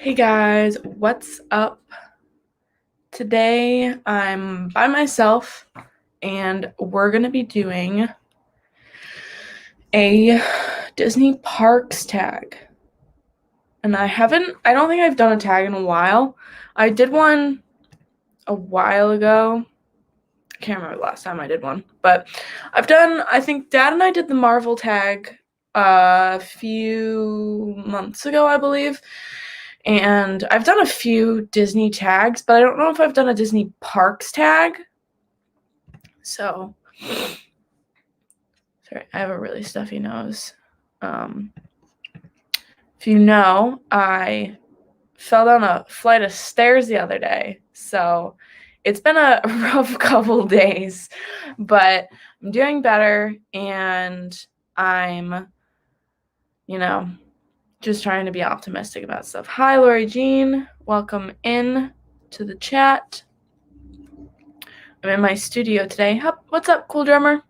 Hey guys, what's up? Today I'm by myself and we're going to be doing a Disney Parks tag. And I don't think I've done a tag in a while. I did one a while ago. I can't remember the last time I did one, but I think Dad and I did the Marvel tag a few months ago, I believe. And I've done a few Disney tags, but I don't know if I've done a Disney Parks tag. So, sorry, I have a really stuffy nose. If you know, I fell down a flight of stairs the other day. So, it's been a rough couple days, but I'm doing better and I'm, you know, just trying to be optimistic about stuff. Hi, Lori Jean. Welcome in to the chat. I'm in my studio today. What's up, cool drummer?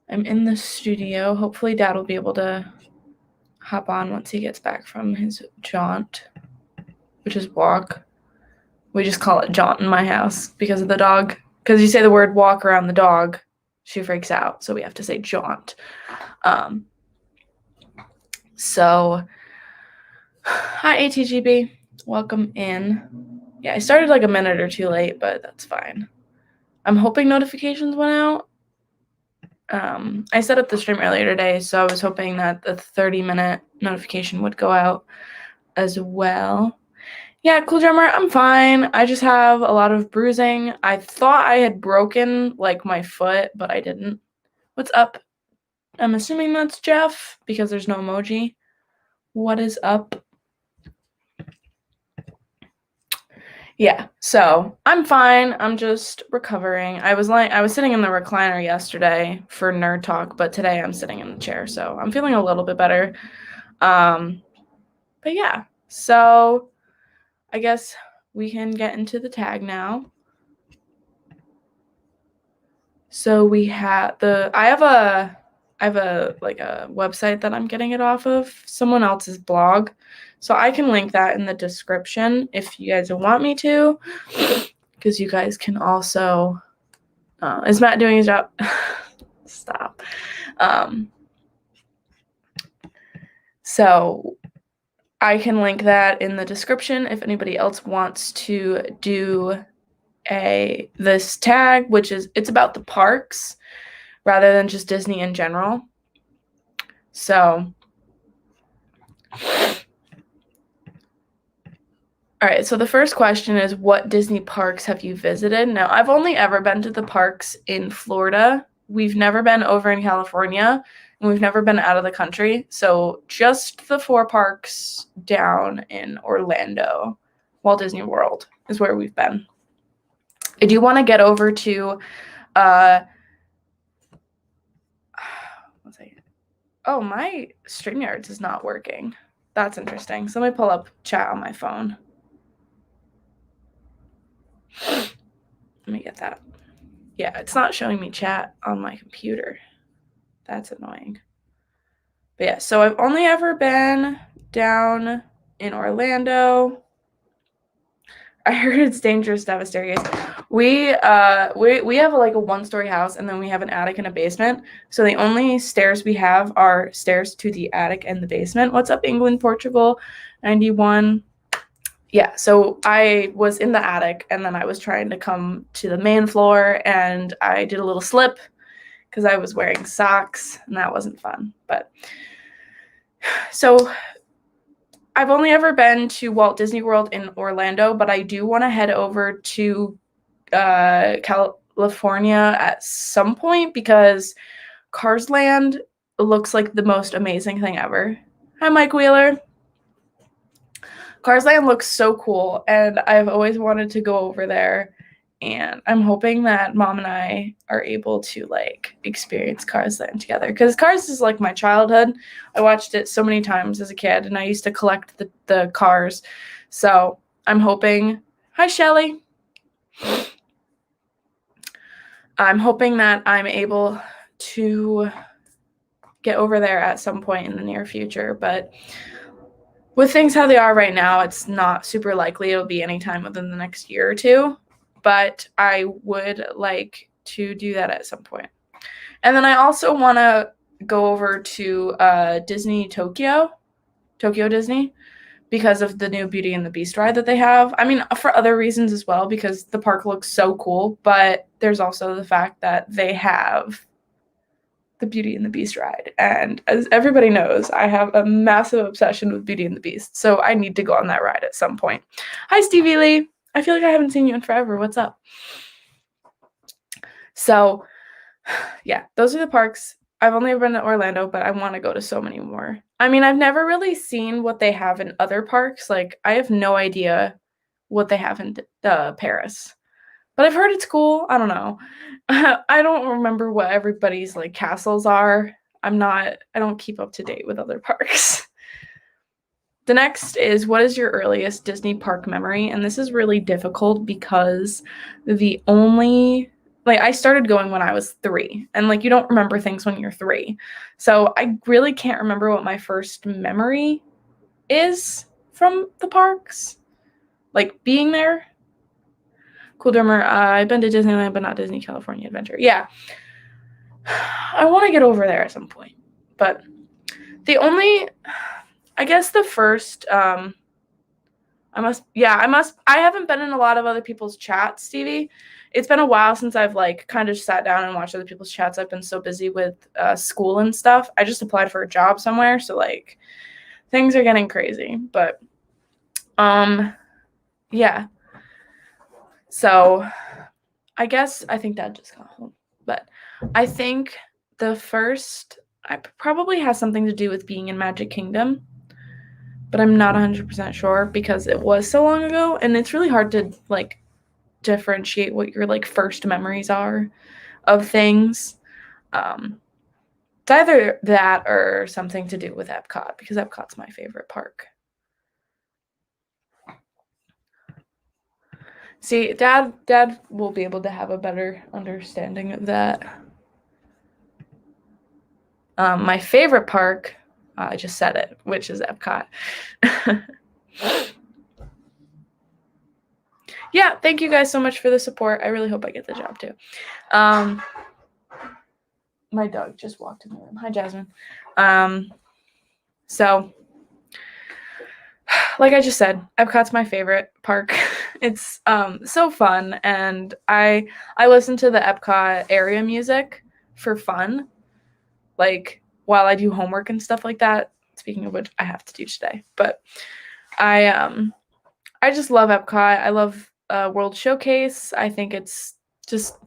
I'm in the studio. Hopefully Dad will be able to hop on once he gets back from his jaunt, which is walk. We just call it jaunt in my house because of the dog. Because you say the word walk around the dog, she freaks out. So we have to say jaunt. So, hi, ATGB. Welcome in. Yeah, I started like a minute or two late, but that's fine. I'm hoping notifications went out. I set up the stream earlier today, so I was hoping that the 30-minute notification would go out as well. Yeah, cool drummer, I'm fine. I just have a lot of bruising. I thought I had broken like my foot, but I didn't. What's up? I'm assuming that's Jeff because there's no emoji. What is up? Yeah, so I'm fine. I'm just recovering. I was sitting in the recliner yesterday for nerd talk, but today I'm sitting in the chair, so I'm feeling a little bit better. But yeah, so I guess we can get into the tag now. So we have I have a like a website that I'm getting it off of, someone else's blog. So I can link that in the description if you guys want me to, because you guys can also is Matt doing his job? Stop. So I can link that in the description if anybody else wants to do this tag, which is it's about the parks rather than just Disney in general. So, all right, so the first question is, what Disney parks have you visited? Now, I've only ever been to the parks in Florida. We've never been over in California, and we've never been out of the country. So just the 4 parks down in Orlando, Walt Disney World is where we've been. I do want to get over to, one second. Oh, my StreamYards is not working. That's interesting. So let me pull up chat on my phone. Let me get that. Yeah, it's not showing me chat on my computer. That's annoying. But yeah, so I've only ever been down in Orlando. I heard it's dangerous to have a staircase. We have like a 1-story house, and then we have an attic and a basement. So the only stairs we have are stairs to the attic and the basement. What's up, England, Portugal, 91? Yeah, so I was in the attic, and then I was trying to come to the main floor, and I did a little slip because I was wearing socks, and that wasn't fun. But so I've only ever been to Walt Disney World in Orlando, but I do want to head over to California at some point because Cars Land looks like the most amazing thing ever. Hi, Mike Wheeler. Cars Land looks so cool, and I've always wanted to go over there. And I'm hoping that Mom and I are able to like experience Cars Land together, because Cars is like my childhood. I watched it so many times as a kid, and I used to collect the cars. So I'm hoping. Hi, Shelly. I'm hoping that I'm able to get over there at some point in the near future. But with things how they are right now, it's not super likely it'll be anytime within the next year or two, but I would like to do that at some point. And then I also want to go over to Disney Tokyo Disney, because of the new Beauty and the Beast ride that they have. I mean, for other reasons as well, because the park looks so cool, but there's also the fact that they have the Beauty and the Beast ride. And as everybody knows, I have a massive obsession with Beauty and the Beast, so I need to go on that ride at some point. Hi, Stevie Lee. I feel like I haven't seen you in forever. What's up? So, yeah, those are the parks. I've only ever been to Orlando, but I want to go to so many more. I mean, I've never really seen what they have in other parks. Like, I have no idea what they have in Paris. But I've heard it's cool. I don't know. I don't remember what everybody's like castles are. I don't keep up to date with other parks. The next is, what is your earliest Disney park memory? And this is really difficult because the only I started going when I was 3, and like you don't remember things when you're 3. So I really can't remember what my first memory is from the parks. Like being there. Cool Drummer, I've been to Disneyland, but not Disney California Adventure. Yeah. I want to get over there at some point. But I guess the first, I haven't been in a lot of other people's chats, Stevie. It's been a while since I've like kind of sat down and watched other people's chats. I've been so busy with school and stuff. I just applied for a job somewhere, so like things are getting crazy. But yeah. So I think Dad just got home. But I think the first probably has something to do with being in Magic Kingdom. But I'm not 100% sure because it was so long ago, and it's really hard to like differentiate what your like first memories are of things. It's either that or something to do with Epcot, because Epcot's my favorite park. See, Dad will be able to have a better understanding of that. My favorite park, I just said it, which is Epcot. Yeah, thank you guys so much for the support. I really hope I get the job too. My dog just walked in the room. Hi, Jasmine. So, like I just said, Epcot's my favorite park. It's so fun, and I listen to the Epcot area music for fun, like while I do homework and stuff like that. Speaking of which, I have to do today. But I just love Epcot. I love World Showcase. I think it's just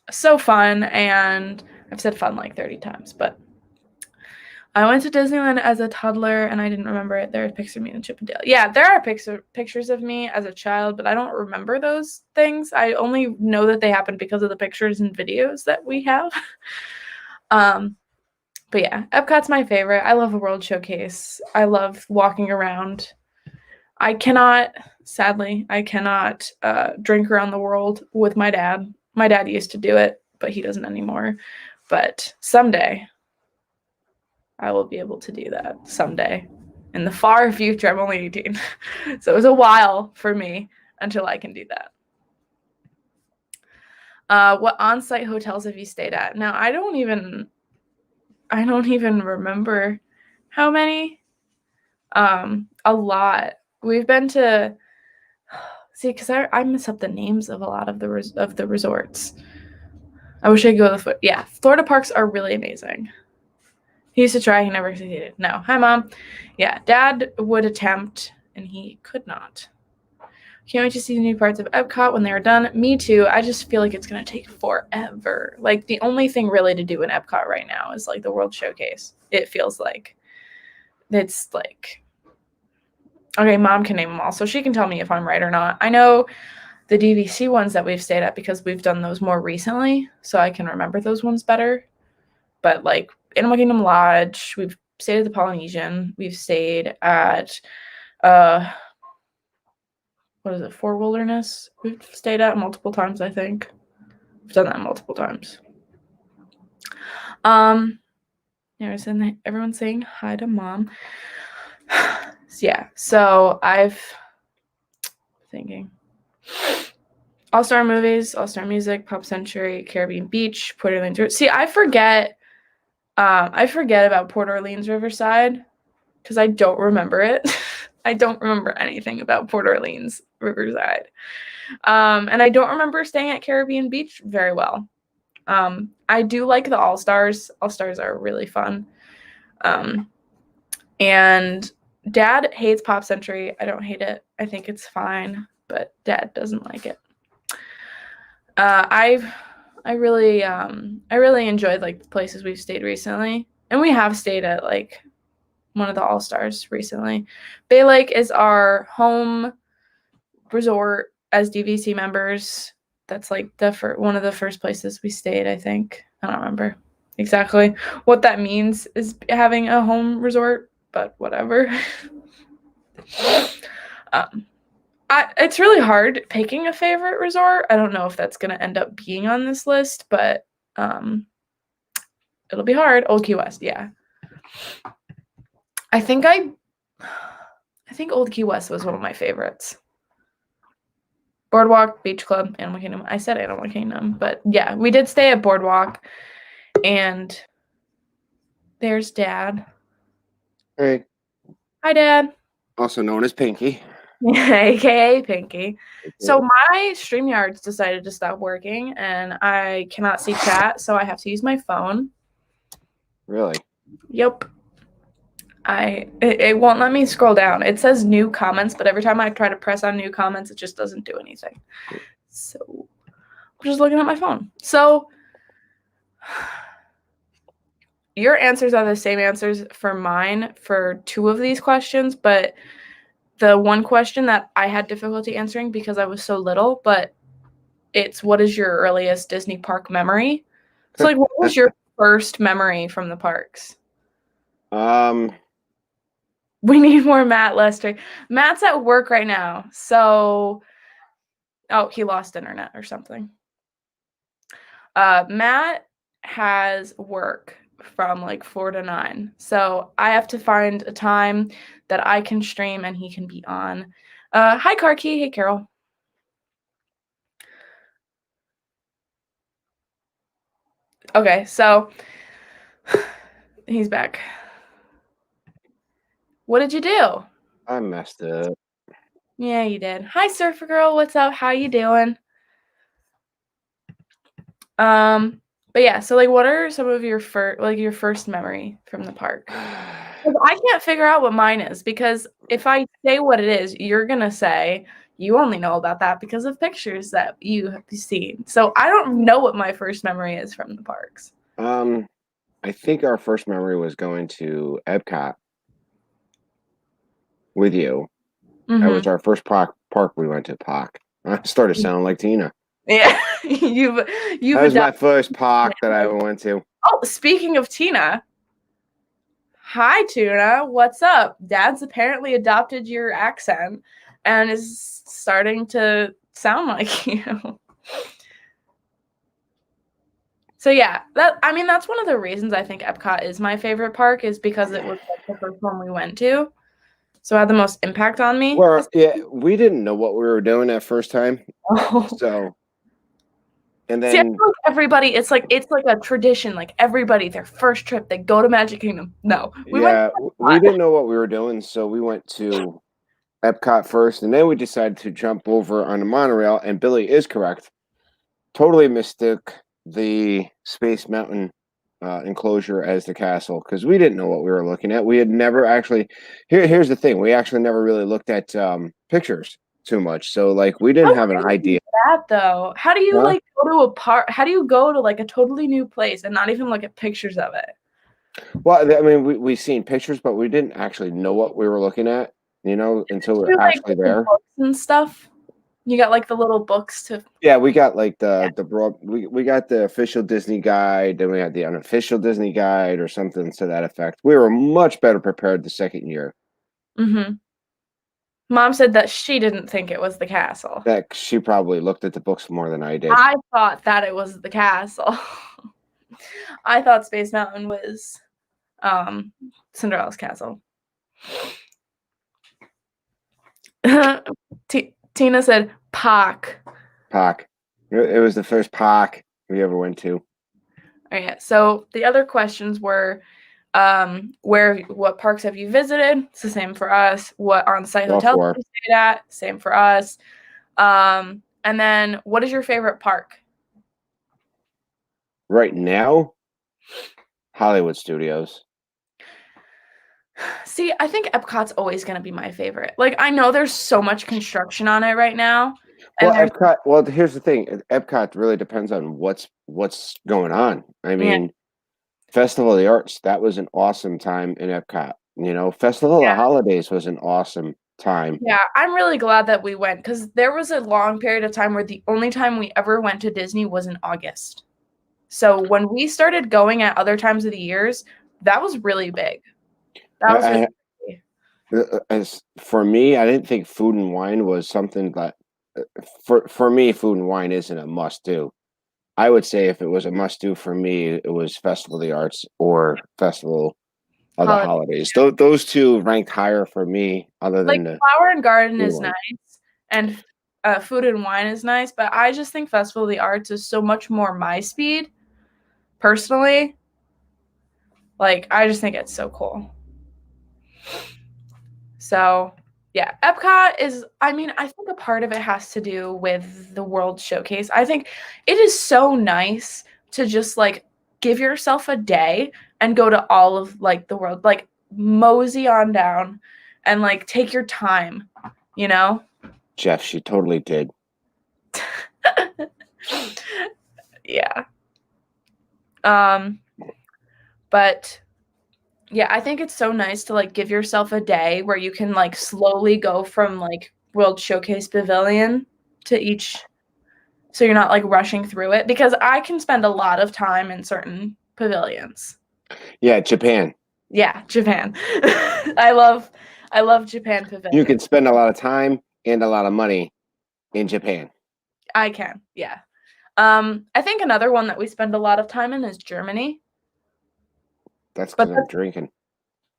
so fun, and I've said fun like 30 times, but I went to Disneyland as a toddler, and I didn't remember it. There are pictures of me in Chippendale. Yeah, there are pictures of me as a child, but I don't remember those things. I only know that they happened because of the pictures and videos that we have. But yeah, Epcot's my favorite. I love the World Showcase. I love walking around. Sadly, I cannot drink around the world with my dad. My dad used to do it, but he doesn't anymore. But someday, I will be able to do that someday. In the far future, I'm only 18. So it was a while for me until I can do that. What on-site hotels have you stayed at? Now, I don't even remember how many. A lot. We've been to, see, because I mess up the names of a lot of the resorts. I wish I could go yeah, Florida parks are really amazing. He used to try, he never succeeded. No. Hi, Mom. Yeah, Dad would attempt, and he could not. Can't wait to see the new parts of Epcot when they're done. Me too. I just feel like it's going to take forever. Like, the only thing really to do in Epcot right now is, like, the World Showcase. It feels like. It's, like... Okay, Mom can name them all, so she can tell me if I'm right or not. I know the DVC ones that we've stayed at because we've done those more recently, so I can remember those ones better. But, like, Animal Kingdom Lodge, we've stayed at the Polynesian, we've stayed at, what is it, Fort Wilderness? We've stayed at multiple times, I think. We've done that multiple times. Everyone's saying hi to Mom. Yeah, so I've thinking All-Star Movies, All-Star Music, Pop Century, Caribbean Beach, Port Orleans. See, I forget about Port Orleans Riverside because I don't remember it. I don't remember anything about Port Orleans Riverside. And I don't remember staying at Caribbean Beach very well. I do like the All-Stars. All-Stars are really fun. And Dad hates Pop Century. I don't hate it. I think it's fine, but Dad doesn't like it. I really enjoyed like the places we've stayed recently, and we have stayed at like one of the All-Stars recently. Bay Lake is our home resort as DVC members. That's like one of the first places we stayed, I think. I don't remember exactly what that means is having a home resort, but whatever. It's really hard picking a favorite resort. I don't know if that's going to end up being on this list, but it'll be hard. Old Key West, yeah. I think Old Key West was one of my favorites. Boardwalk, Beach Club, Animal Kingdom. I said Animal Kingdom, but yeah, we did stay at Boardwalk, and there's Dad. Hey. Hi, Dad. Also known as Pinky. AKA Pinky. So my StreamYards decided to stop working, and I cannot see chat, so I have to use my phone. Really? Yep. It won't let me scroll down. It says new comments, but every time I try to press on new comments, it just doesn't do anything. So I'm just looking at my phone. So your answers are the same answers for mine for 2 of these questions, but the one question that I had difficulty answering because I was so little, but it's what is your earliest Disney park memory? So like what was your first memory from the parks? We need more Matt Lester. Matt's at work right now, so he lost internet or something. Matt has work from like 4 to 9, so I have to find a time that I can stream and he can be on. Hi, Karki. Hey, Carol. Okay, so he's back. What did you do? I messed up. Yeah, you did. Hi, Surfer Girl. What's up? How you doing? But yeah, so like what are some of your first memory from the park? I can't figure out what mine is because if I say what it is, you're gonna say you only know about that because of pictures that you have seen. So I don't know what my first memory is from the parks. I think our first memory was going to Epcot with you. That was our first park we went to. I started sounding like Tina. Yeah, that was my first park that I ever went to. Oh, speaking of Tina. Hi, Tuna. What's up? Dad's apparently adopted your accent and is starting to sound like you. So yeah, that's one of the reasons I think Epcot is my favorite park is because it was like the first one we went to. So it had the most impact on me. Well, yeah, we didn't know what we were doing that first time. So and then see, I feel like everybody, it's like a tradition. Like everybody, their first trip, they go to Magic Kingdom. No, we didn't know what we were doing, so we went to Epcot first, and then we decided to jump over on the monorail. And Billy is correct; totally mistook the Space Mountain enclosure as the castle because we didn't know what we were looking at. We had never actually. Here's the thing: we actually never really looked at pictures too much, so like we didn't have an idea. That though, how do you like go to a park? How do you go to like a totally new place and not even look at pictures of it? Well, I mean, we seen pictures, but we didn't actually know what we were looking at, until we were actually there. Books and stuff. You got like the little books to. Yeah, we got like the broad. We got the official Disney guide, then we had the unofficial Disney guide or something to that effect. We were much better prepared the second year. Mom said that she didn't think it was the castle. That she probably looked at the books more than I did. I thought that it was the castle. I thought Space Mountain was Cinderella's castle. Tina said park. Park. It was the first park we ever went to. Oh, yeah. So the other questions were, what parks have you visited? It's the same for us. What on-site All hotels four. have you stayed at? Same for us. And then what is your favorite park? Right now, Hollywood Studios. See, I think Epcot's always going to be my favorite. Like, I know there's so much construction on it right now, and Well, Epcot. Well, here's the thing. Epcot really depends on what's going on. I mean, Festival of the Arts. That was an awesome time in Epcot. You know, Festival of the Holidays was an awesome time. Yeah, I'm really glad that we went because there was a long period of time where the only time we ever went to Disney was in August. So when we started going at other times of the years, that was really big. That was really big. As for me, I didn't think Food and Wine was something that for me, Food and Wine isn't a must do. I would say if it was a must do for me, it was Festival of the Arts or Festival of the Holidays. Those two ranked higher for me, other Like than the Flower and Garden is one. nice, and Food and Wine is nice, but I just think Festival of the Arts is so much more my speed, personally. Like, I just think it's so cool. So, yeah, Epcot is, I mean, I think a part of it has to do with the World Showcase. I think it is so nice to just like give yourself a day and go to all of like the world, like mosey on down and like take your time, you know? Jeff, she totally did. Yeah. But yeah, I think it's so nice to like give yourself a day where you can like slowly go from like World Showcase Pavilion to each, so you're not like rushing through it, because I can spend a lot of time in certain pavilions. Yeah, Japan. Yeah, Japan. I love Japan Pavilion. You can spend a lot of time and a lot of money in Japan. I can, yeah. I think another one that we spend a lot of time in is Germany. That's because I'm drinking.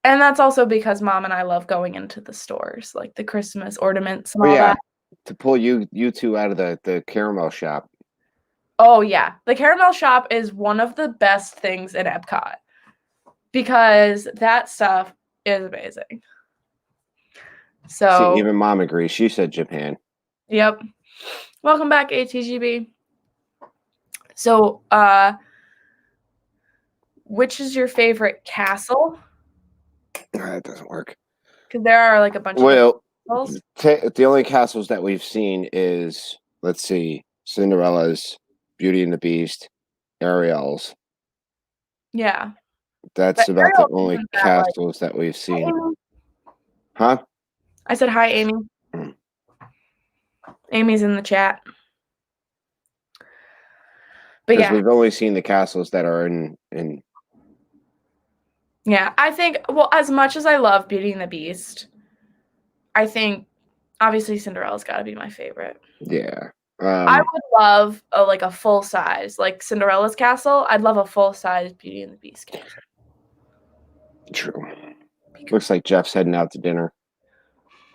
And that's also because Mom and I love going into the stores, like the Christmas ornaments and Oh all yeah, that. to pull you two out of the caramel shop. Oh yeah, the caramel shop is one of the best things in Epcot because that stuff is amazing. So see, even Mom agrees. She said Japan. Yep. Welcome back, ATGB. So, which is your favorite castle? That doesn't work. Because there are like a bunch of castles. The only castles that we've seen is, let's see, Cinderella's, Beauty and the Beast, Ariel's. Yeah. That's about the only castles that we've seen. Huh? I said hi, Amy. Amy's in the chat. But yeah, we've only seen the castles that are in. Yeah, I think, well, as much as I love Beauty and the Beast, I think obviously Cinderella's got to be my favorite. Yeah. I would love a full size, like Cinderella's castle. I'd love a full size Beauty and the Beast castle. True. Looks like Jeff's heading out to dinner.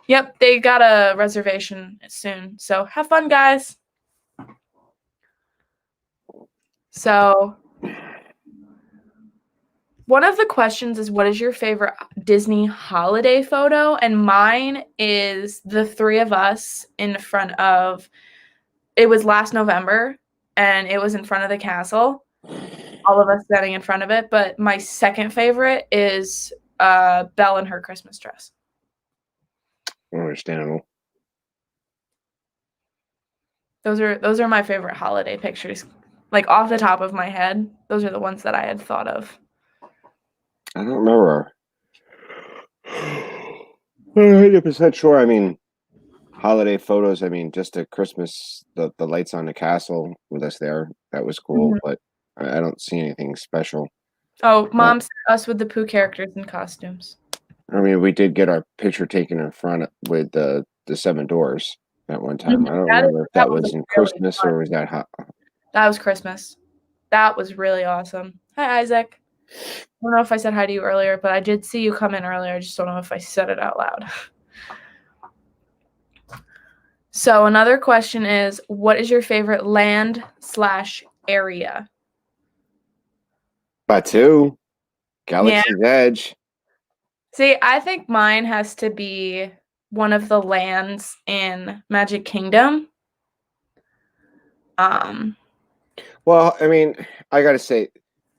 Yep, they got a reservation soon. So have fun, guys. So one of the questions is, what is your favorite Disney holiday photo? And mine is the three of us in front of, it was last November, and it was in front of the castle. All of us standing in front of it. But my second favorite is Belle in her Christmas dress. Understandable. Those are my favorite holiday pictures. Like off the top of my head, those are the ones that I had thought of. I don't remember. 100% sure. I mean, holiday photos. I mean, just the Christmas, the lights on the castle with us there. That was cool, but I don't see anything special. Oh, Mom sent us with the Pooh characters and costumes. I mean, we did get our picture taken in front with the Seven Doors at one time. I don't remember if that was in Christmas or was that hot. That was Christmas. That was really awesome. Hi, Isaac. I don't know if I said hi to you earlier, but I did see you come in earlier. I just don't know if I said it out loud. So another question is, what is your favorite land/area? Batu, Yeah. Galaxy's Edge. See, I think mine has to be one of the lands in Magic Kingdom. Well, I mean, I gotta say,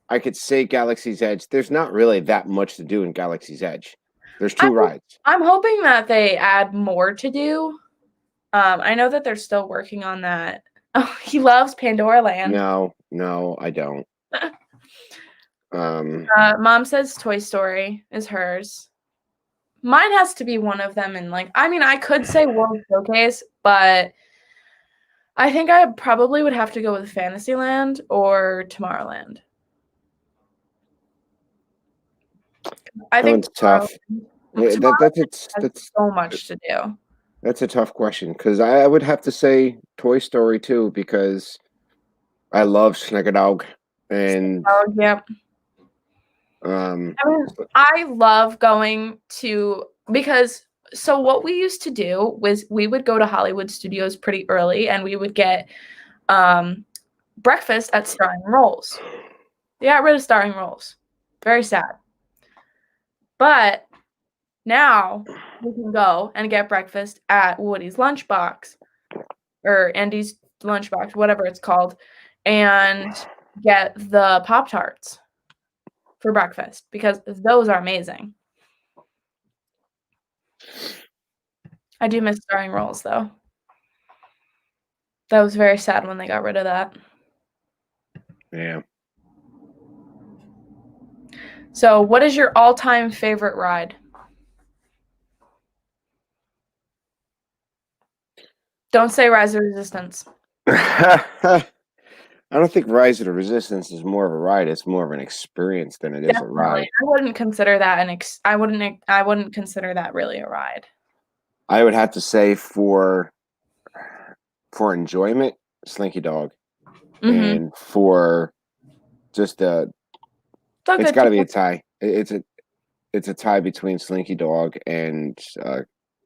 I could say Galaxy's Edge. There's not really that much to do in Galaxy's Edge. There's two rides. I'm hoping that they add more to do. I know that they're still working on that. Oh, he loves Pandora Land. No, I don't. Mom says Toy Story is hers. Mine has to be one of them, and I could say World Showcase, but I think I probably would have to go with Fantasyland or Tomorrowland. I think That one's tough. That's so much to do. That's a tough question because I would have to say Toy Story too because I love Snickerdoodle and yep. I love going to so what we used to do was we would go to Hollywood Studios pretty early and we would get breakfast at Starring Rolls. They got rid of Starring Rolls. Very sad. But now we can go and get breakfast at Woody's Lunchbox or Andy's Lunchbox, whatever it's called, and get the Pop-Tarts for breakfast because those are amazing. I do miss Starring Rolls, though. That was very sad when they got rid of that. Yeah. So, what is your all-time favorite ride? Don't say Rise of Resistance. I don't think Rise of the Resistance is more of a ride. It's more of an experience than it is a ride. I wouldn't consider that I wouldn't consider that really a ride. I would have to say for enjoyment, Slinky Dog, and for just it's got to be a tie. It's a tie between Slinky Dog and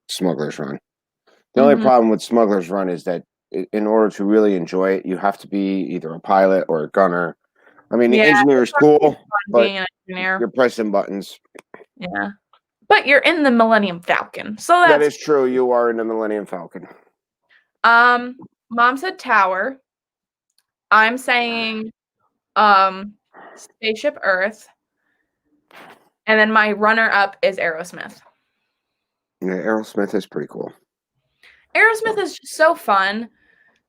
Smuggler's Run. The only problem with Smuggler's Run is that in order to really enjoy it, you have to be either a pilot or a gunner. I mean, the engineer is cool, but you're pressing buttons. Yeah. But you're in the Millennium Falcon. So that is true. You are in the Millennium Falcon. Mom said Tower. I'm saying Spaceship Earth. And then my runner-up is Aerosmith. Yeah, Aerosmith is pretty cool. Aerosmith is just so fun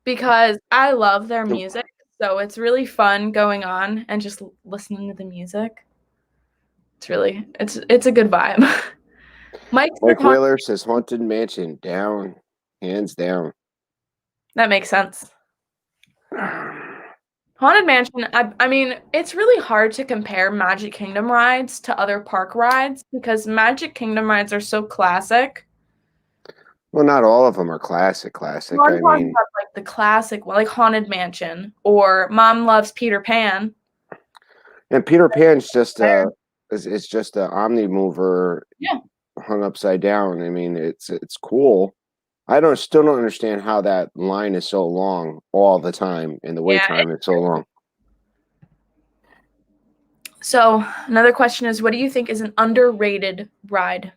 because I love their music. So it's really fun going on and just listening to the music. It's a good vibe. Mike Wheeler says Haunted Mansion down, hands down. That makes sense. Haunted Mansion, I mean, it's really hard to compare Magic Kingdom rides to other park rides because Magic Kingdom rides are so classic. Well, not all of them are classic. I mean, like the classic one, like Haunted Mansion or Mom Loves Peter Pan. And Peter Pan's just it's just an omni mover hung upside down. I mean, it's cool. I still don't understand how that line is so long all the time and the wait time is so long. So another question is, what do you think is an underrated ride?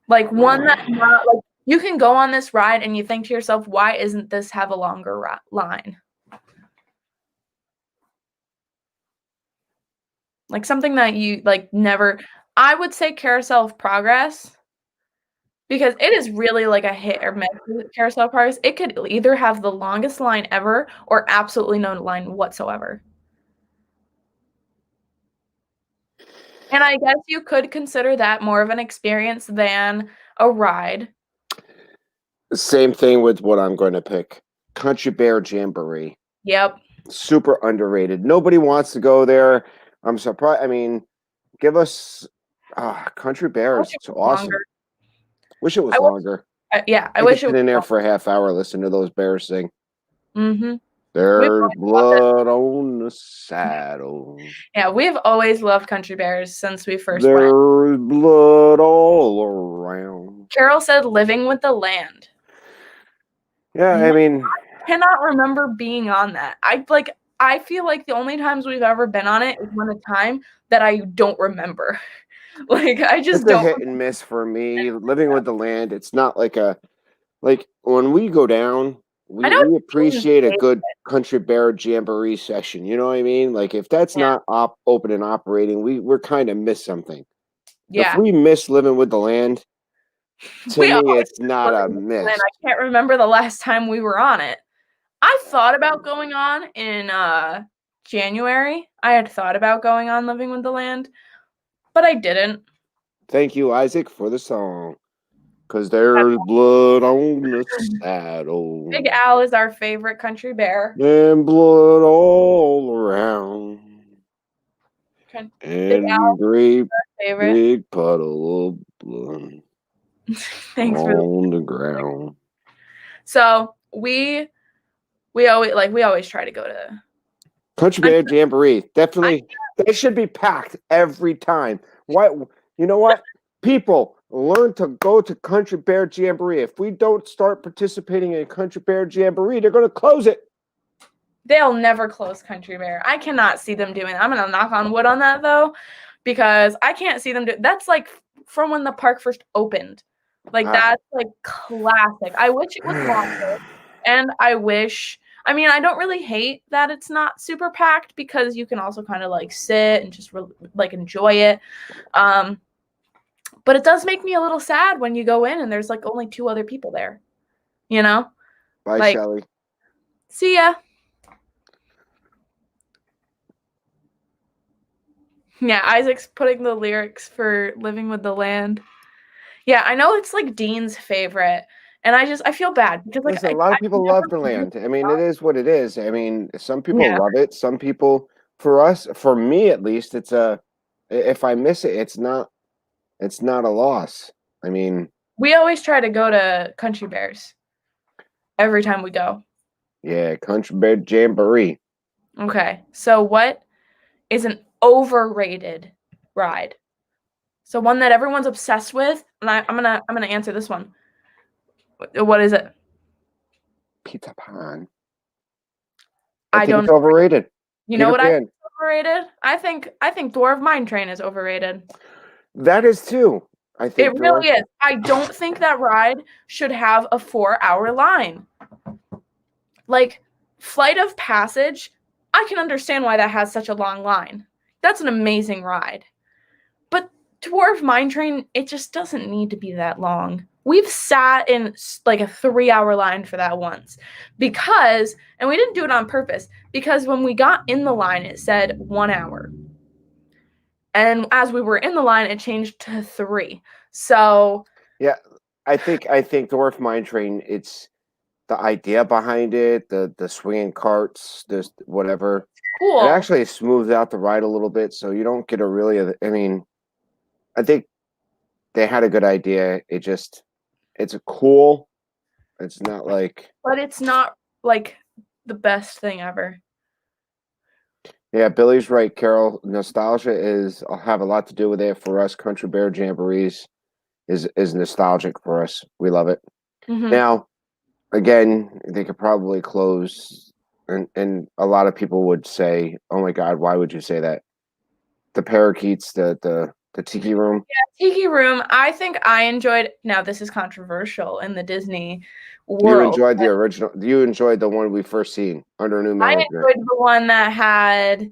Like one that you can go on this ride and you think to yourself, why isn't this have a longer line? Like something that you never. I would say Carousel of Progress because it is really like a hit or miss with Carousel of Progress. It could either have the longest line ever or absolutely no line whatsoever. And I guess you could consider that more of an experience than a ride. Same thing with what I'm going to pick. Country Bear Jamboree. Yep. Super underrated. Nobody wants to go there. I'm surprised. I mean, give us Country Bear is awesome. Longer. Wish it was longer. I wish it was in there for a half hour, listen to those bears sing. Mm-hmm. There's blood on the saddle. Yeah, we've always loved Country Bears since we first went. There's blood all around. Carol said living with the land. Yeah, I mean, Cannot remember being on that. I feel like the only times we've ever been on it is one a time that I don't remember. Like I just it's a don't hit and miss for me. Living with the land, it's not like when we go down, I we, know we it's Dean's appreciate a favorite. good country bear jamboree session. You know what I mean? Like if that's Yeah. not open and operating, we're kind of miss something. If Yeah. we miss living with the land, to We me, always it's not a living with the land. miss. I can't remember the last time we were on it. I thought about going on in January. I had thought about going on Living with the Land, but I didn't. Thank you, Isaac, for the song. Cause there's blood on the saddle. Big Al is our favorite country bear. And blood all around. Big Al, And great favorite. big puddle of blood Thanks for on the ground. So we always try to go to Country Bear Jamboree. Definitely they should be packed every time. Why you know what? People learn to go to Country Bear Jamboree. If we don't start participating in Country Bear Jamboree, they're gonna close it. They'll never close Country Bear. I cannot see them doing. I'm gonna knock on wood on that though, because I can't see them do. That's like from when the park first opened. Like that's like classic. I wish it was longer, and I wish. I mean, I don't really hate that it's not super packed because you can also kind of like sit and just like enjoy it. But it does make me a little sad when you go in and there's like only 2 other people there. You know? Bye, Like, Shelly. see ya. Yeah, Isaac's putting the lyrics for Living with the Land. Yeah, I know it's like Dean's favorite. And I feel bad because like Listen, a lot of people love the land. I mean, it is what it is. I mean, some people love it. Some people, for me at least, if I miss it, it's not a loss. I mean, we always try to go to Country Bears every time we go. Yeah, Country Bear Jamboree. Okay, so what is an overrated ride? So one that everyone's obsessed with, and I'm gonna answer this one. What is it? Peter Pan. I think don't it's overrated. You know Peter what I Pan. think is overrated? I think Dwarf Mine Train is overrated. That is too. I think It really is. I don't think that ride should have a 4-hour line. Like Flight of Passage, I can understand why that has such a long line. That's an amazing ride. But Dwarf Mine Train, it just doesn't need to be that long. We've sat in like a 3-hour line for that once because, and we didn't do it on purpose, because when we got in the line, it said 1 hour. And as we were in the line, it changed to 3. So yeah, I think Dwarf Mine Train, it's the idea behind it, the swinging carts, this whatever. cool. It actually smooths out the ride a little bit, so you don't get a really. I mean, I think they had a good idea. It's a cool. It's not like. But it's not like the best thing ever. Yeah, Billy's right, Carol. Nostalgia I'll have a lot to do with it for us. Country Bear Jamborees is nostalgic for us. We love it. Mm-hmm. Now, again, they could probably close, and a lot of people would say, "Oh my God, why would you say that?" The parakeets, the tiki room. Yeah, Tiki Room. I think I enjoyed. Now this is controversial in the Disney world. You enjoyed the original. You enjoyed the one we first seen under new management. I enjoyed the one that had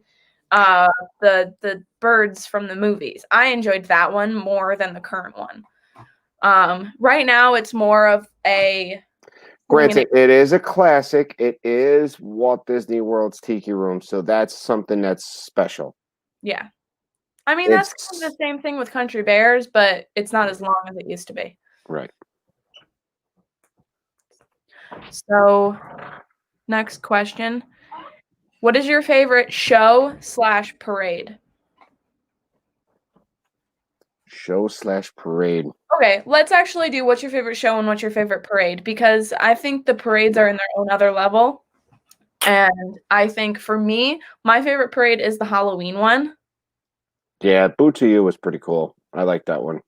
the birds from the movies. I enjoyed that one more than the current one. Right now it's more of a. Granted, it is a classic. It is Walt Disney World's Tiki Room, so that's something that's special. Yeah. I mean, that's kind of the same thing with Country Bears, but it's not as long as it used to be. Right. So, next question. What is your favorite show/parade? Show/parade. Okay, let's actually do what's your favorite show and what's your favorite parade, because I think the parades are in their own other level. And I think for me, my favorite parade is the Halloween one. Yeah, Boo to You was pretty cool. I like that one.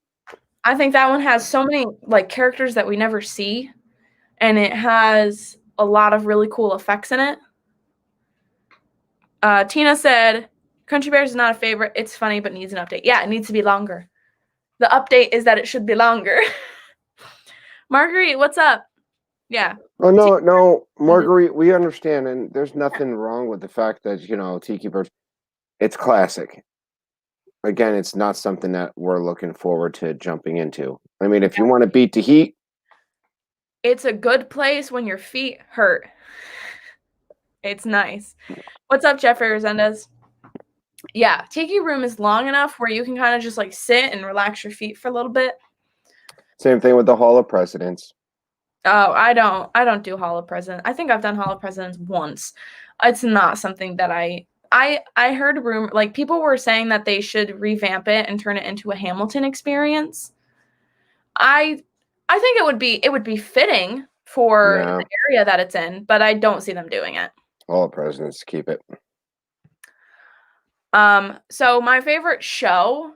I think that one has so many like characters that we never see, and it has a lot of really cool effects in it. Tina said, Country Bears is not a favorite. It's funny, but needs an update. Yeah, it needs to be longer. The update is that it should be longer. Marguerite, what's up? Yeah. Oh no, Marguerite, we understand, and there's nothing wrong with the fact that Tiki Birds. It's classic. Again, it's not something that we're looking forward to jumping into. I mean, if you want to beat the heat, it's a good place when your feet hurt. It's nice. What's up, Jeffrey Resendez? Yeah, Tiki Room is long enough where you can kind of just like sit and relax your feet for a little bit. Same thing with the Hall of Presidents. Oh, I don't do Hall of Presidents. I think I've done Hall of Presidents once. It's not something that I heard rumor like people were saying that they should revamp it and turn it into a Hamilton experience. I think it would be fitting for the area that it's in, but I don't see them doing it. Hall of Presidents, keep it. So my favorite show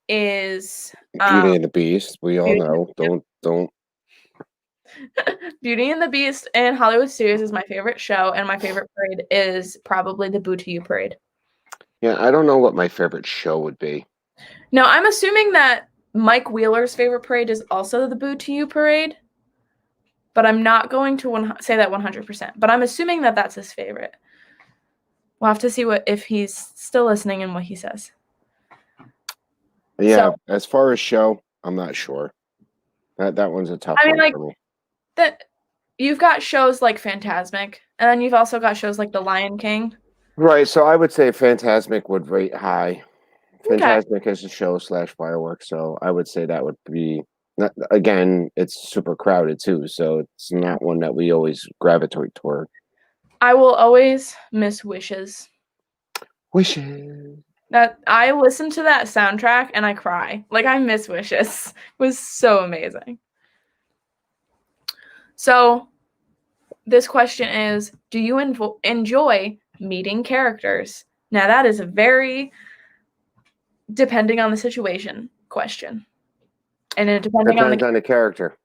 is Beauty and the Beast. We all know. Don't. Beauty and the Beast and Hollywood Studios is my favorite show, and my favorite parade is probably the Boo to You parade. Yeah, I don't know what my favorite show would be. No, I'm assuming that Mike Wheeler's favorite parade is also the Boo to You parade, but I'm not going to say that 100%. But I'm assuming that that's his favorite. We'll have to see if he's still listening and what he says. Yeah, so, as far as show, I'm not sure. That one's a tough one for me. That you've got shows like Fantasmic, and then you've also got shows like The Lion King. Right, so I would say Fantasmic would rate high. Okay. Fantasmic is a show / fireworks, so I would say that would be. Again, it's super crowded too, so it's not one that we always gravitate toward. I will always miss Wishes. Wishes. That I listen to that soundtrack and I cry. Like I miss Wishes. It was so amazing. So this question is, do you enjoy meeting characters? Now that is a very depending on the situation question. And it depends on the character.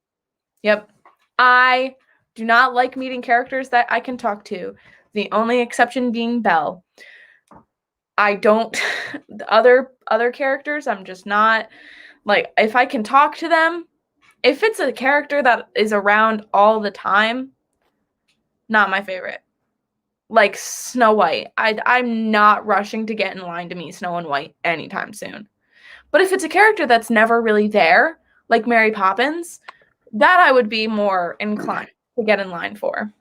Yep. I do not like meeting characters that I can talk to. The only exception being Belle. I don't the other characters, I'm just not like if I can talk to them, if it's a character that is around all the time, not my favorite. Like Snow White. I'm not rushing to get in line to meet Snow and White anytime soon. But if it's a character that's never really there, like Mary Poppins, that I would be more inclined to get in line for.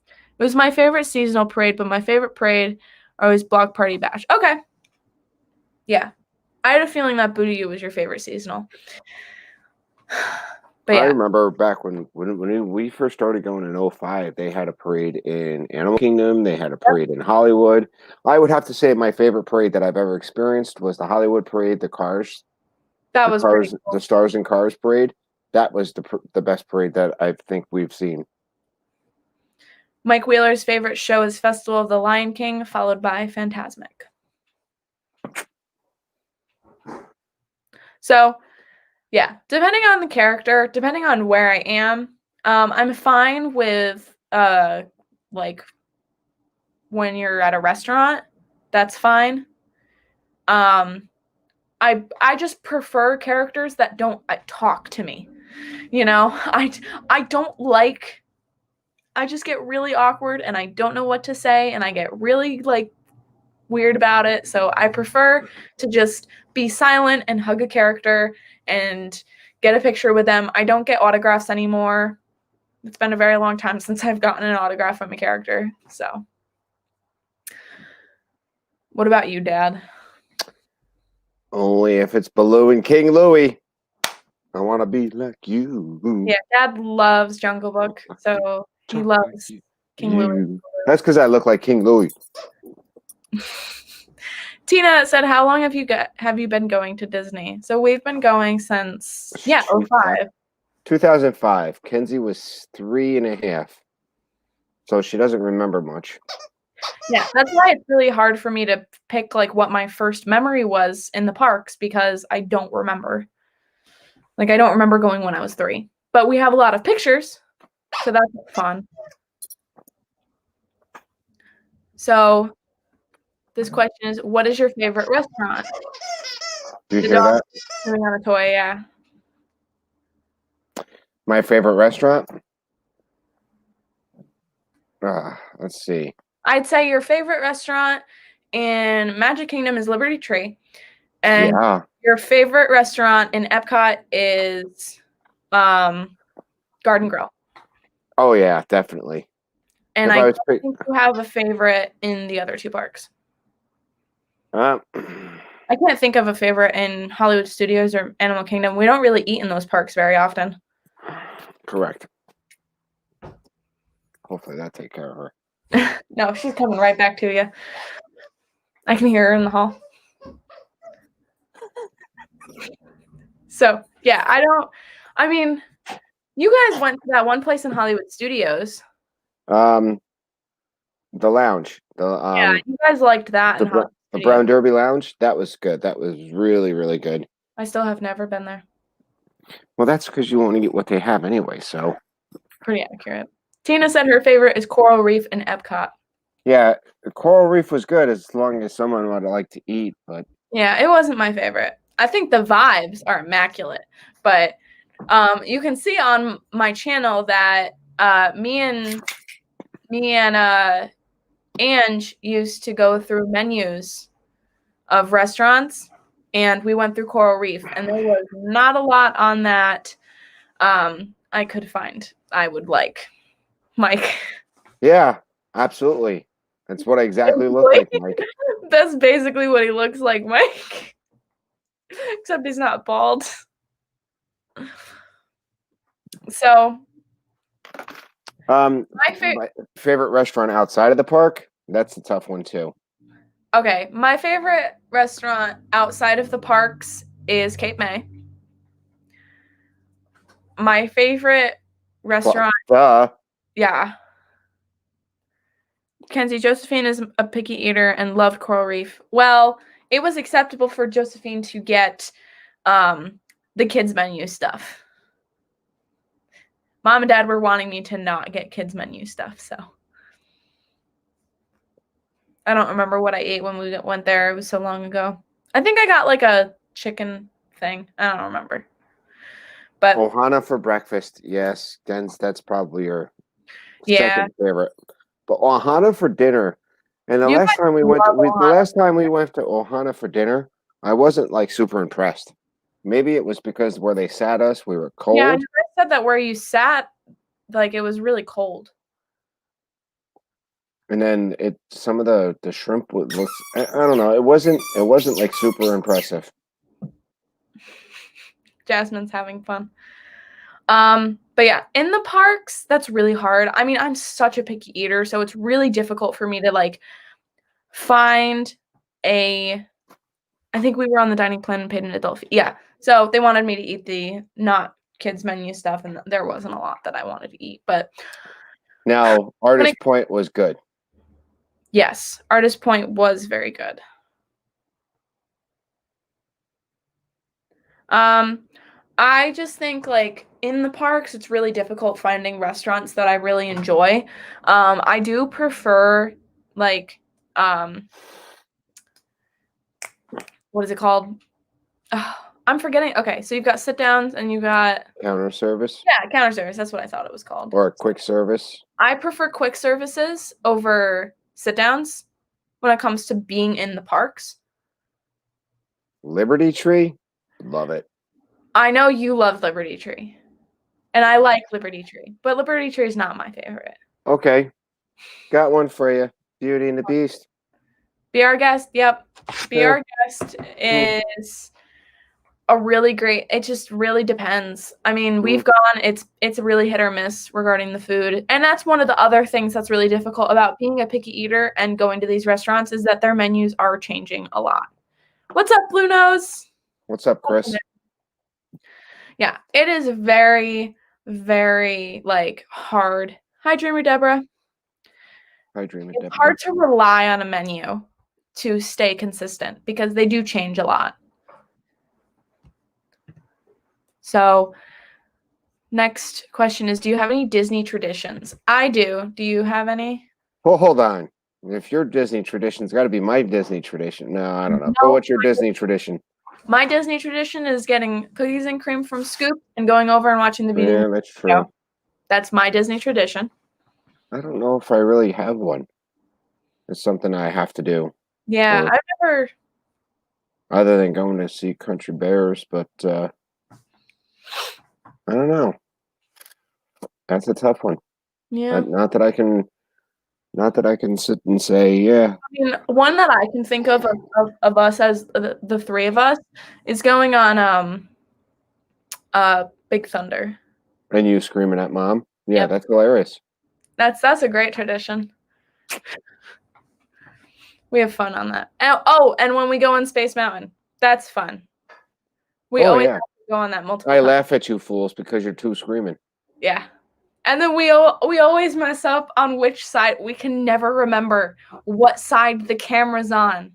It was my favorite seasonal parade, but my favorite parade always Block Party Bash. Okay. Yeah. I had a feeling that Boo to You was your favorite seasonal. But yeah. I remember back when we first started going in 2005, they had a parade in Animal Kingdom. They had a parade in Hollywood. I would have to say my favorite parade that I've ever experienced was the Hollywood parade, the Cars. That was pretty cool. The Stars and Cars parade. That was the best parade that I think we've seen. Mike Wheeler's favorite show is Festival of the Lion King, followed by Fantasmic. So, yeah, depending on the character, depending on where I am, I'm fine with like when you're at a restaurant, that's fine. I just prefer characters that don't talk to me. You know, I don't like. I just get really awkward and I don't know what to say and I get really like weird about it. So I prefer to just be silent and hug a character and get a picture with them. I don't get autographs anymore. It's been a very long time since I've gotten an autograph from a character. So what about you, Dad? Only if it's Baloo and King Louie. I want to be like you. Yeah, Dad loves Jungle Book. So he loves King Louie. That's because I look like King Louie. Tina said, "How long have you been going to Disney?" So we've been going since 2005. 2005. Kenzie was 3.5, so she doesn't remember much. Yeah, that's why it's really hard for me to pick like what my first memory was in the parks because I don't remember. Like, I don't remember going when I was 3, but we have a lot of pictures, so that's fun. So this question is, what is your favorite restaurant? Do you The hear dog that? chewing on a toy, yeah. My favorite restaurant? Let's see. I'd say your favorite restaurant in Magic Kingdom is Liberty Tree, and Yeah. your favorite restaurant in Epcot is Garden Grill. Oh yeah, definitely. And If I I was don't pick, think you have a favorite in the other 2 parks. uh, I can't think of a favorite in Hollywood Studios or Animal Kingdom. We don't really eat in those parks very often. correct. Hopefully that take care of her. No, she's coming right back to you. I can hear her in the hall. So, yeah, I mean, you guys went to that one place in Hollywood Studios. The lounge. Yeah, you guys liked that in Hollywood The Studios. Brown Derby Lounge. That was good. That was really, really good. I still have never been there. Well, that's because you only get what they have anyway. So Pretty accurate. Tina said her favorite is Coral Reef in Epcot. yeah, the Coral Reef was good as long as someone would like to eat. But Yeah, it wasn't my favorite. I think the vibes are immaculate, but you can see on my channel that me and Ange used to go through menus of restaurants, and we went through Coral Reef, and there was not a lot on that I could find I would like. Mike. yeah, absolutely. That's what I exactly look like, Mike. That's basically what he looks like, Mike. Except he's not bald. So, My my favorite restaurant outside of the park. That's a tough one too. Okay, my favorite restaurant outside of the parks is Cape May. My favorite restaurant, yeah. Kenzie, Josephine is a picky eater and loved Coral Reef. Well, it was acceptable for Josephine to get the kids menu stuff. Mom and Dad were wanting me to not get kids menu stuff, so I don't remember what I ate when we went there. It was so long ago. I think I got like a chicken thing. I don't remember. But Ohana for breakfast, yes. That's probably your second favorite. But Ohana for dinner. And the You last guys time we went love to, the Ohana. last time we went to Ohana for dinner, I wasn't like super impressed. Maybe it was because where they sat us, we were cold. Yeah, you guys said that where you sat, like it was really cold. And then some of the shrimp was I don't know, it wasn't like super impressive. Jasmine's having fun. But yeah, in the parks, that's really hard. I mean, I'm such a picky eater, so it's really difficult for me to like find I think we were on the dining plan and paid an adult fee. Yeah. So they wanted me to eat the not kids menu stuff, and there wasn't a lot that I wanted to eat. But now, Artist Point was good. Yes, Artist Point was very good. I just think like in the parks, it's really difficult finding restaurants that I really enjoy. I do prefer like what is it called? I'm forgetting. Okay, so you've got sit downs and you've got counter service. Yeah, counter service. That's what I thought it was called. Or quick service. I prefer quick services over sit downs when it comes to being in the parks. Liberty Tree, love it. I know you love Liberty Tree, and I like Liberty Tree, but Liberty Tree is not my favorite. Okay, got one for you. Beauty and the Beast. Be Our Guest. Yep, Be Our Guest is a really great. It just really depends. I mean, we've gone. It's really hit or miss regarding the food, and that's one of the other things that's really difficult about being a picky eater and going to these restaurants is that their menus are changing a lot. What's up, Blue Nose? What's up, Chris? Yeah, it is very, very like hard. Hi, Dreamer Deborah. Hi, Dreamer It's Deborah. hard to rely on a menu to stay consistent because they do change a lot. So next question is, do you have any Disney traditions? I do. Do you have any? Well, hold on. If your Disney tradition's got to be my Disney tradition. No, I don't know. No, What's your Disney tradition? my Disney tradition is getting cookies and cream from Scoop and going over and watching the Beanie. Yeah, that's true. That's my Disney tradition. I don't know if I really have one. It's something I have to do. Yeah, Or- I've never. Other than going to see Country Bears, but I don't know. That's a tough one. Yeah. Not that I can sit and say, yeah. I mean, one that I can think of us as the three of us is going on Big Thunder. And you screaming at mom. Yeah, Yep. that's hilarious. That's a great tradition. We have fun on that. And when we go on Space Mountain, that's fun. We always have to go on that multiple times. laugh at you fools because you're too screaming. Yeah. And then we always mess up on which side. We can never remember what side the camera's on.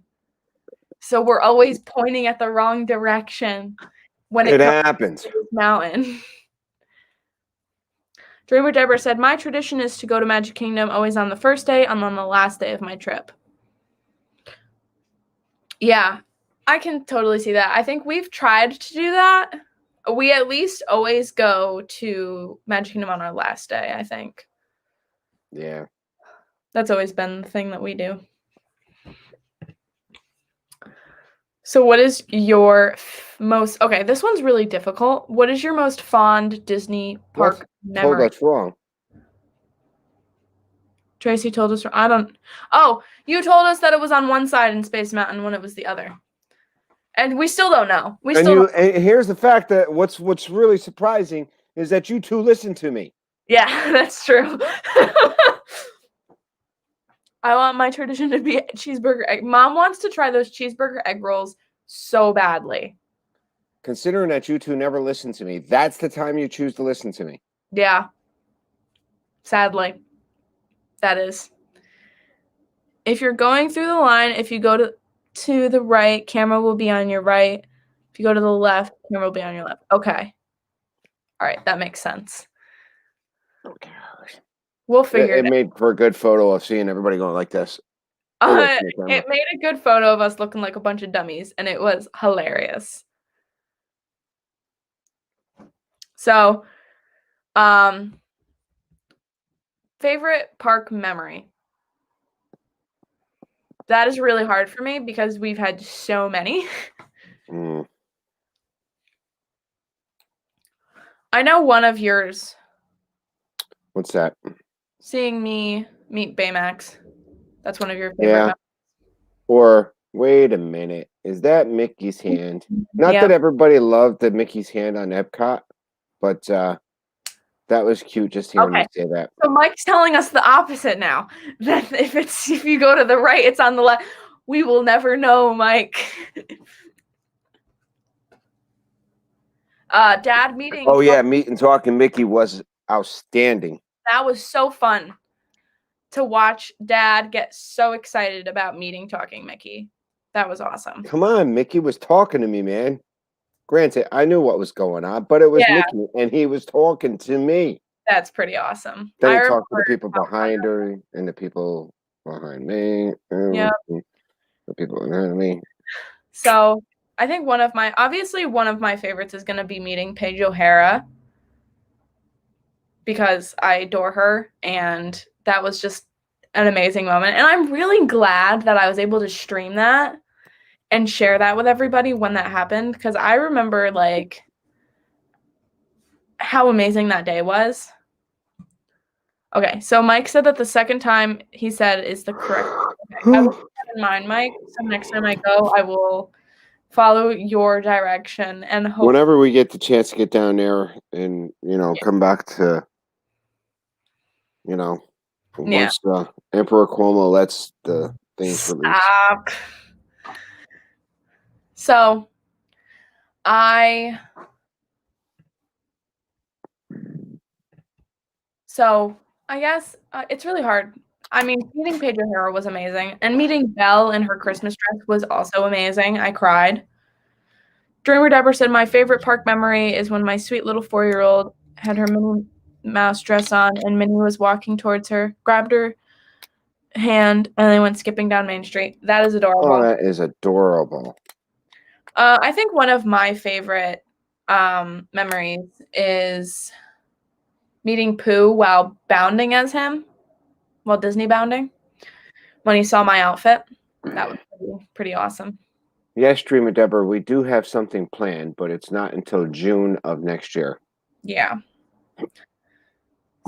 So we're always pointing at the wrong direction when it happens. To this mountain. Dreamer Deborah said, my tradition is to go to Magic Kingdom always on the first day and on the last day of my trip. Yeah, I can totally see that. I think we've tried to do that. We at least always go to Magic Kingdom on our last day, I think. Yeah. That's always been the thing that we do. So what is your most... Okay, this one's really difficult. What is your most fond Disney park memory? That's wrong. Tracy told us... I don't... Oh, you told us that it was on one side in Space Mountain when it was the other. And we still don't know. And here's the fact that what's really surprising is that you two listen to me. Yeah, that's true. I want my tradition to be cheeseburger egg. Mom wants to try those cheeseburger egg rolls so badly. Considering that you two never listen to me, that's the time you choose to listen to me. Yeah. Sadly. That is. If you're going through the line, if you go to the right, camera will be on your right. If you go to the left, camera will be on your left. Okay. All right, that makes sense. Okay. We'll figure it out. It made for a good photo of seeing everybody going like this. It made a good photo of us looking like a bunch of dummies, and it was hilarious. So, favorite park memory. That is really hard for me because we've had so many. I know one of yours. What's that? Seeing me meet Baymax. That's one of your favorite memories. Or, wait a minute. Is that Mickey's hand? Not that everybody loved the Mickey's hand on Epcot, but that was cute just hearing you say that. So Mike's telling us the opposite now. That if you go to the right, it's on the left. We will never know, Mike. Dad meeting. Oh yeah, meet and talking Mickey was outstanding. That was so fun to watch Dad get so excited about meeting talking Mickey. That was awesome. Come on, Mickey was talking to me, man. Granted, I knew what was going on, but it was Mickey, and he was talking to me. That's pretty awesome. Then he talked to the people behind her and the people behind me. Yeah. The people behind me. So I think one of my favorites is going to be meeting Paige O'Hara because I adore her, and that was just an amazing moment. And I'm really glad that I was able to stream that and share that with everybody when that happened, because I remember like how amazing that day was. Okay, so Mike said that the second time he said is the correct. Okay, I will keep that in mind, Mike. So next time I go, I will follow your direction and hope. Whenever we get the chance to get down there and come back to once Emperor Cuomo lets the things release. Stop. So I guess it's really hard. I mean, meeting Paige O'Hara was amazing, and meeting Belle in her Christmas dress was also amazing. I cried. Dreamer Deborah said, my favorite park memory is when my sweet little 4-year-old had her Minnie Mouse dress on and Minnie was walking towards her, grabbed her hand, and they went skipping down Main Street. That is adorable. Oh, that is adorable. I think one of my favorite memories is meeting Pooh while bounding as him, while Disney bounding, when he saw my outfit. That was pretty awesome. Yes, Dreamer Deborah, we do have something planned, but it's not until June of next year. Yeah.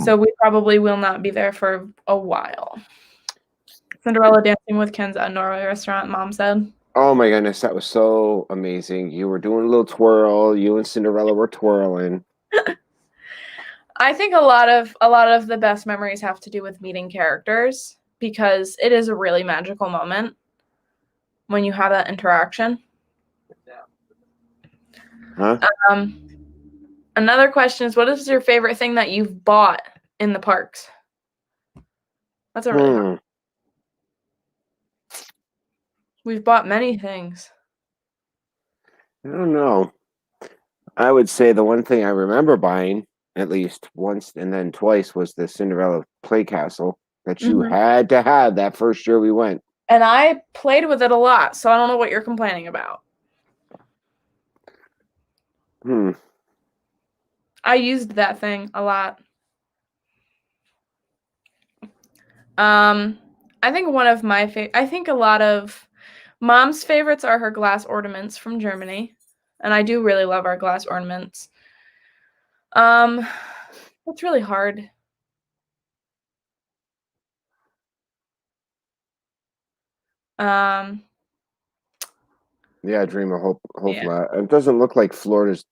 So we probably will not be there for a while. Cinderella dancing with Ken's at Norway restaurant, Mom said. Oh my goodness, that was so amazing. You were doing a little twirl. You and Cinderella were twirling. I think a lot of the best memories have to do with meeting characters because it is a really magical moment when you have that interaction. Huh? Another question is, what is your favorite thing that you've bought in the parks? That's a really hard one. We've bought many things. I don't know. I would say the one thing I remember buying at least once and then twice was the Cinderella play castle that you had to have that first year we went. And I played with it a lot, so I don't know what you're complaining about. I used that thing a lot. I think one of my I think a lot of Mom's favorites are her glass ornaments from Germany, and I do really love our glass ornaments. It's really hard. Yeah, Dreamer, hopefully. Yeah. It doesn't look like Florida's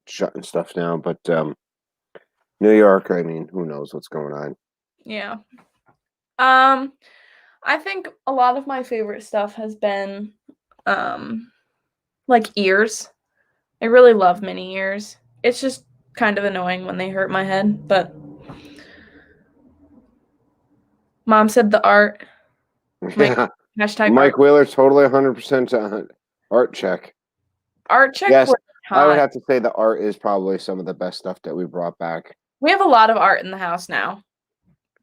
shutting stuff down, but New York, I mean, who knows what's going on. Yeah. I think a lot of my favorite stuff has been like ears. I really love mini ears. It's just kind of annoying when they hurt my head, but Mom said the art. Yeah. Hashtag Mike art. Wheeler, totally 100% art check. Art check. Yes, I would have to say the art is probably some of the best stuff that we brought back. We have a lot of art in the house now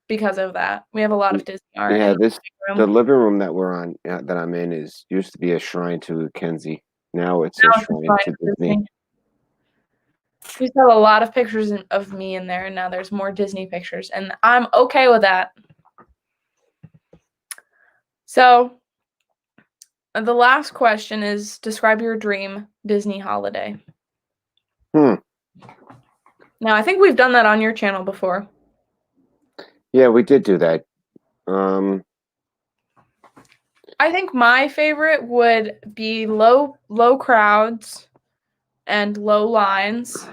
because of that. We have a lot of Disney art. Yeah, the living room that we're on, that I'm in, used to be a shrine to Kenzie. Now it's a shrine to Disney. We still have a lot of pictures of me in there, and now there's more Disney pictures, and I'm okay with that. So, the last question is, describe your dream Disney holiday. Now, I think we've done that on your channel before. Yeah, we did do that. I think my favorite would be low crowds and low lines.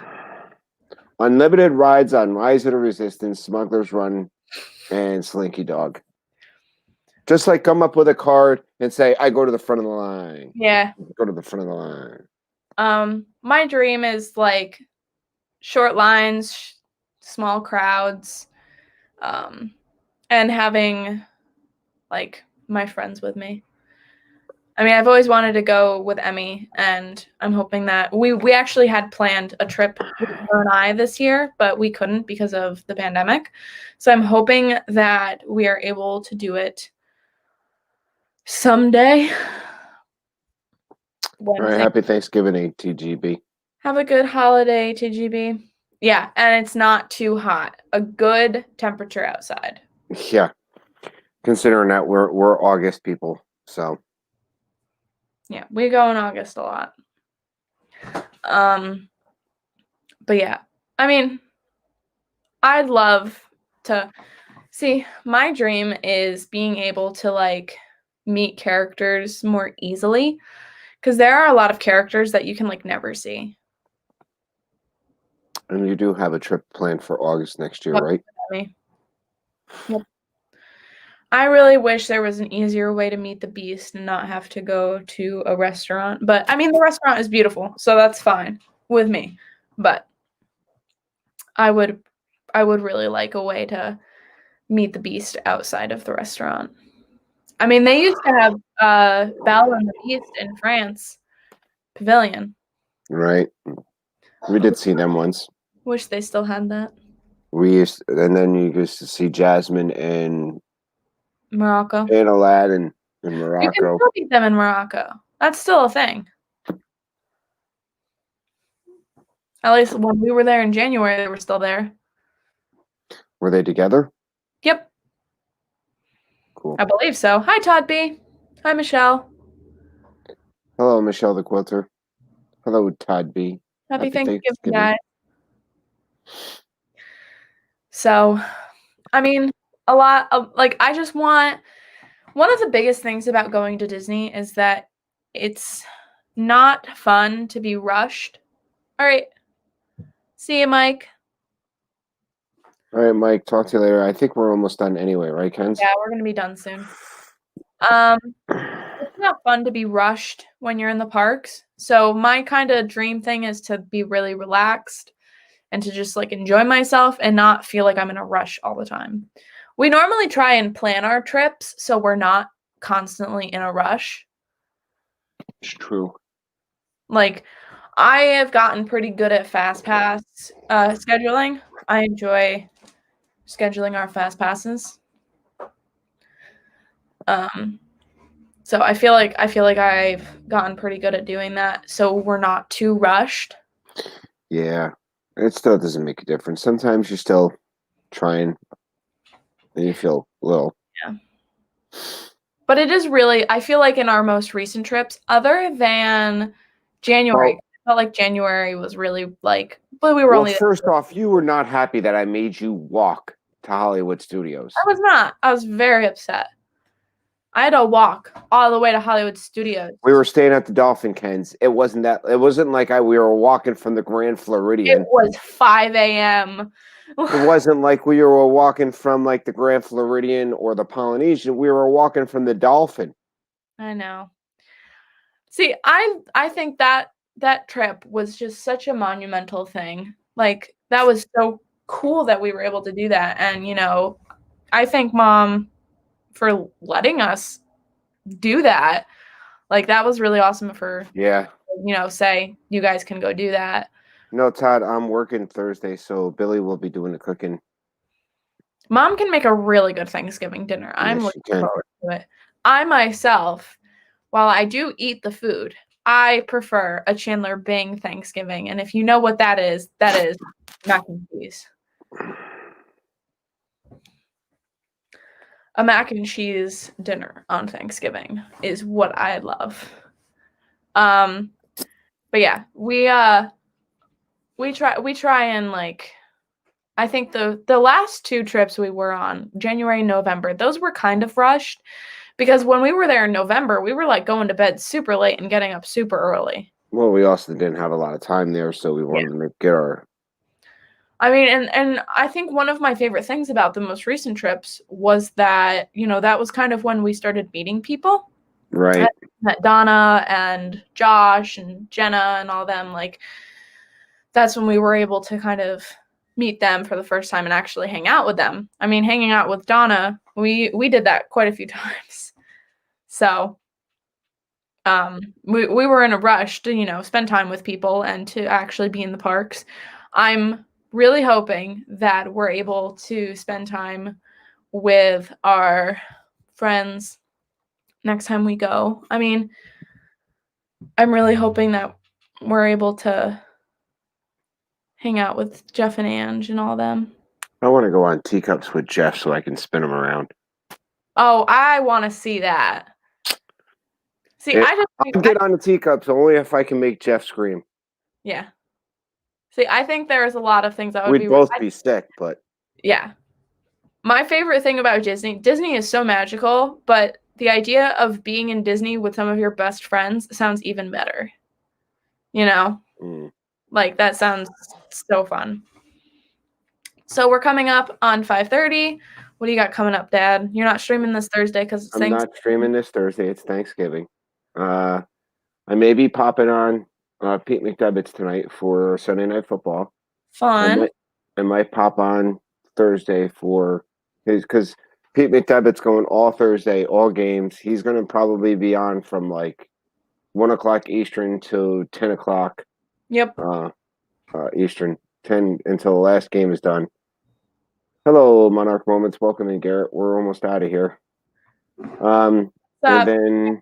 Unlimited rides on Rise of the Resistance, Smuggler's Run, and Slinky Dog. Just like come up with a card and say, I go to the front of the line. Yeah. Go to the front of the line. My dream is like short lines, small crowds, and having like my friends with me. I mean, I've always wanted to go with Emmy, and I'm hoping that we actually had planned a trip with her and I this year, but we couldn't because of the pandemic. So I'm hoping that we are able to do it someday. All right, happy Thanksgiving, TGB. Have a good holiday, TGB. Yeah, and it's not too hot. A good temperature outside. Yeah, considering that we're August people, so. Yeah, we go in August a lot. But yeah, I mean, I'd love to see. My dream is being able to like meet characters more easily, because there are a lot of characters that you can like never see. And you do have a trip planned for August next year, right? Yep. I really wish there was an easier way to meet the Beast and not have to go to a restaurant. But I mean, the restaurant is beautiful, so that's fine with me. But I would really like a way to meet the Beast outside of the restaurant. I mean, they used to have Belle and the Beast in France Pavilion. Right. We did see them once. Wish they still had that. And then you used to see Jasmine and Morocco. Aladdin in You can Morocco. still beat them in Morocco. That's still a thing. At least when we were there in January, they were still there. Were they together? Yep. Cool. I believe so. Hi, Todd B. Hi, Michelle. Hello, Michelle the Quilter. Hello, Todd B. Happy Thanksgiving, guys. So, I mean, a lot of, like, I just want, one of the biggest things about going to Disney is that it's not fun to be rushed. All right. See you, Mike. All right, Mike, talk to you later. I think we're almost done anyway, right, Ken's? Yeah, we're going to be done soon. It's not fun to be rushed when you're in the parks. So my kind of dream thing is to be really relaxed and to just like enjoy myself and not feel like I'm in a rush all the time. We normally try and plan our trips so we're not constantly in a rush. It's true. Like, I have gotten pretty good at fast pass scheduling. I enjoy scheduling our fast passes. So I feel like I've gotten pretty good at doing that, so we're not too rushed. Yeah, it still doesn't make a difference. Sometimes you're still trying, and you feel a little. Yeah. But it is really, I feel like in our most recent trips, other than January, I felt like January was really like, but we were only. First off, you were not happy that I made you walk to Hollywood Studios. I was not. I was very upset. I had to walk all the way to Hollywood Studios. We were staying at the Dolphin Kens. It wasn't like we were walking from the Grand Floridian. It was 5 a.m. It wasn't like we were walking from like the Grand Floridian or the Polynesian. We were walking from the Dolphin. I know. See, I think that trip was just such a monumental thing. Like, that was so cool that we were able to do that. And, you know, I thank Mom for letting us do that. Like, that was really awesome of her. Yeah. You know, say, you guys can go do that. No, Todd, I'm working Thursday, so Billy will be doing the cooking. Mom can make a really good Thanksgiving dinner. I'm looking forward to it. I myself, while I do eat the food, I prefer a Chandler Bing Thanksgiving. And if you know what that is mac and cheese. A mac and cheese dinner on Thanksgiving is what I love. But yeah, we try and like, I think the last two trips we were on, January and November, those were kind of rushed because when we were there in November, we were like going to bed super late and getting up super early. Well, we also didn't have a lot of time there, so we wanted to get our. I mean, and I think one of my favorite things about the most recent trips was that, you know, that was kind of when we started meeting people. Right. I met Donna and Josh and Jenna and all them. Like, that's when we were able to kind of meet them for the first time and actually hang out with them. I mean, hanging out with Donna, we did that quite a few times. So we were in a rush to, you know, spend time with people and to actually be in the parks. I'm really hoping that we're able to spend time with our friends next time we go. I mean, I'm really hoping that we're able to hang out with Jeff and Ange and all them. I want to go on teacups with Jeff so I can spin them around. Oh, I want to see that. See, I'll get on the teacups only if I can make Jeff scream. Yeah. See, I think there's a lot of things that would We'd both be sick, but yeah. My favorite thing about Disney is so magical, but the idea of being in Disney with some of your best friends sounds even better. You know? Like, that sounds so fun. So we're coming up on 5:30. What do you got coming up, Dad? You're not streaming this Thursday because it's I'm not streaming this Thursday. It's Thanksgiving. I may be popping on Pete McDevitt's tonight for Sunday Night Football. Fun. I might pop on Thursday for his because Pete McDevitt's going all Thursday, all games. He's going to probably be on from like 1 o'clock Eastern to 10 o'clock Yep. Eastern, 10 until the last game is done. Hello, Monarch Moments. Welcome in, Garrett. We're almost out of here. And then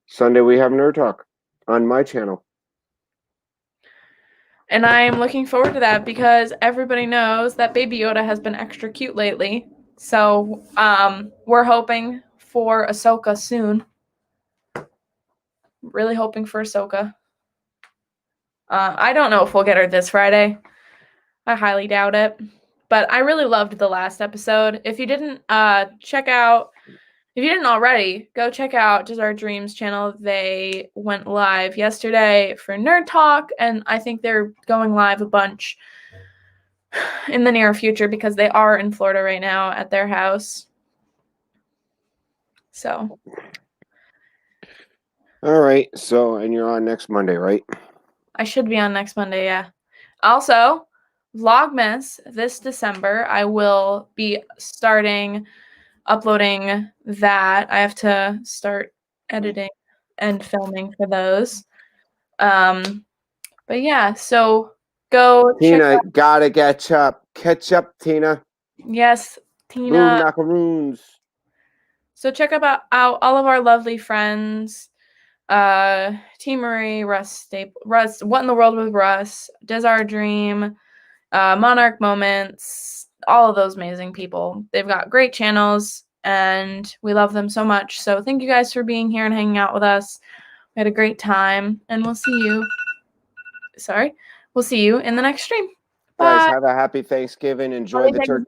Sunday we have Nerd Talk on my channel. And I'm looking forward to that because everybody knows that Baby Yoda has been extra cute lately. So we're hoping for Ahsoka soon. Really hoping for Ahsoka. I don't know if we'll get her this Friday. I highly doubt it. But I really loved the last episode. If you didn't if you didn't already, go check out Just Our Dreams channel. They went live yesterday for Nerd Talk, and I think they're going live a bunch in the near future because they are in Florida right now at their house. So. All right. So, and you're on next Monday, right? I should be on next Monday, yeah. Also, Vlogmas this December, I will be uploading that. I have to start editing and filming for those. But yeah, so go Tina, gotta catch up. Catch up, Tina. Yes, Tina. Boom, knackaroons. So check out all of our lovely friends. T Marie, Russ, What in the World with Russ, Does Our Dream, Monarch Moments, all of those amazing people. They've got great channels and we love them so much. So thank you guys for being here and hanging out with us. We had a great time and we'll see you in the next stream. Bye. Guys, have a happy Thanksgiving. Enjoy the turkey.